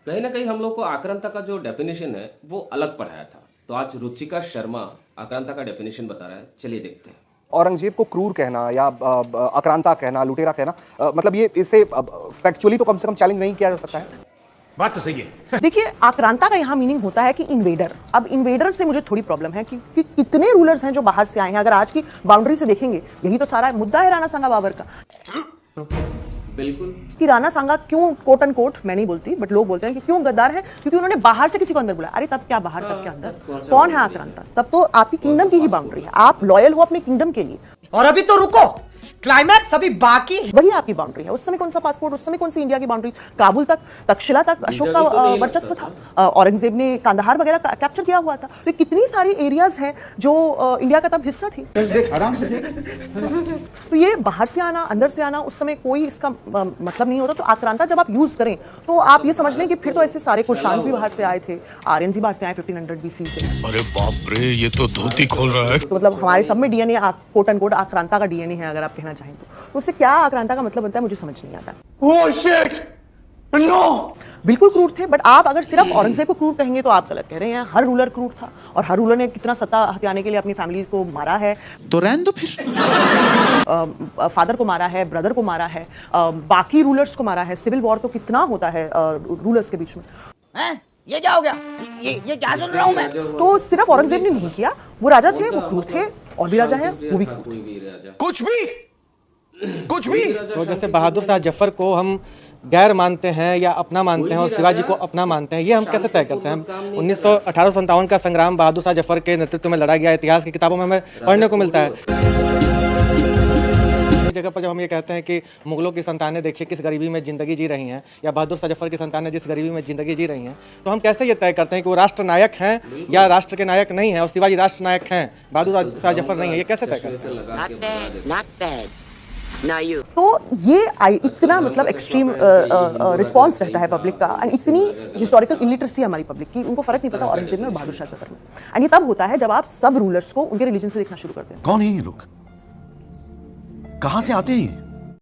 कहीं ना कहीं हम लोग को आक्रांता का जो डेफिनेशन है वो अलग पढ़ाया था, तो आज रुचिका शर्मा आक्रांता का डेफिनेशन बता रहा है, चलिए देखते हैं। औरंगजेब को क्रूर कहना या आक्रांता कहना, लुटेरा कहना, मतलब ये इसे फैक्चुअली तो कम से कम चैलेंज नहीं किया जा सकता है। बात तो सही है। देखिए, आक्रांता का यहाँ मीनिंग होता है कि इन्वेडर। अब इन्वेडर से मुझे थोड़ी प्रॉब्लम है कि कितने रूलर्स हैं जो बाहर से आए हैं। अगर आज की बाउंड्री से देखेंगे, यही तो सारा मुद्दा है राणा सांगा बाबर का। बिल्कुल कि राणा सांगा क्यों कोट एंड कोट, मैं नहीं बोलती बट लोग बोलते हैं कि क्यों गद्दार है, क्योंकि उन्होंने बाहर से किसी को अंदर बुलाया। अरे तब क्या बाहर, तब क्या अंदर? कौन है आक्रांता? तब तो आपकी किंगडम की ही बाउंड्री है, आप लॉयल हो अपने किंगडम के लिए। और अभी तो रुको, क्लाइमैक्स अभी बाकी। वही आपकी बाउंड्री है। उस समय कौन सा पासपोर्ट, उस समय कौन सी इंडिया की बाउंड्री? काबुल तक, तक्षशिला तक अशोक का वर्चस्व था। औरंगजेब ने कांधार वगैरह कैप्चर किया हुआ था। तो कितनी सारी एरियाज हैं जो इंडिया का तब हिस्सा थी। आराम से तो ये बाहर से आना, अंदर से आना, उस समय कोई इसका मतलब नहीं होता। तो आक्रांता जब आप यूज करें तो आप ये समझ लें कि फिर तो ऐसे सारे कुशान्स भी बाहर से आए थे, आर्यन भी बाहर से आए 1500 BC से। अरे बाप रे, ये तो धोती खोल रहा है। तो मतलब हमारे सब में डीएनए कोट एंड कोट आक्रांता का डीएनए है, अगर आप कहना चाहें तो उससे क्या आक्रांता का मतलब बनता है मुझे समझ नहीं आता। Oh shit, no. बिल्कुल क्रूर थे, बट आप अगर सिर्फ औरंगजेब को क्रूर कहेंगे तो आप गलत कह रहे हैं। हर रूलर क्रूर था और हर रूलर ने कितना सत्ता हथियाने के लिए अपनी फैमिली को मारा है। तो रहने दो फिर। फादर को मारा है, ब्रदर को मारा है, बाकी रूलर्स को मारा है। सिविल वॉर तो कितना होता है रूलर्स के बीच में। ये क्या हो गया? ये क्या सुन रहा हूं मैं? तो सिर्फ औरंगजेब ने नहीं किया, वो राजा थे, वो क्रूर थे, और भी राजा है वो भी क्रूर थे। कुछ भी। तो जैसे बहादुर शाह जफर को हम गैर मानते हैं या अपना मानते हैं और शिवाजी को अपना मानते हैं, ये हम कैसे तय करते हैं? 1857 का संग्राम बहादुर शाह जफर के नेतृत्व में लड़ा गया, इतिहास की किताबों में हमें पढ़ने को मिलता है। जगह पर जब हम ये कहते हैं कि मुगलों की संतानें देखिए किस गरीबी में ज़िंदगी जी रही हैं, या बहादुर शाह जफर की संतानें जिस गरीबी में ज़िंदगी जी रही हैं, तो हम कैसे ये तय करते हैं कि वो राष्ट्र नायक हैं या राष्ट्र के नायक नहीं हैं, और शिवाजी राष्ट्र नायक हैं, बहादुर शाह जफर नहीं है? ये कैसे तय करते हैं? तो ये इतना मतलब एक्सट्रीम रिस्पॉन्स रहता है पब्लिक का, एंड इतनी हिस्टोरिकल इलिटरेसी हमारी पब्लिक की, उनको फर्क नहीं पता औरंगजेब में और बहादुर शाह जफर में। एंड ये तब होता है जब आप सब रूलर्स को उनके रिलीजन से देखना शुरू करते हैं। कौन है ये लोग? कहां से आते हैं?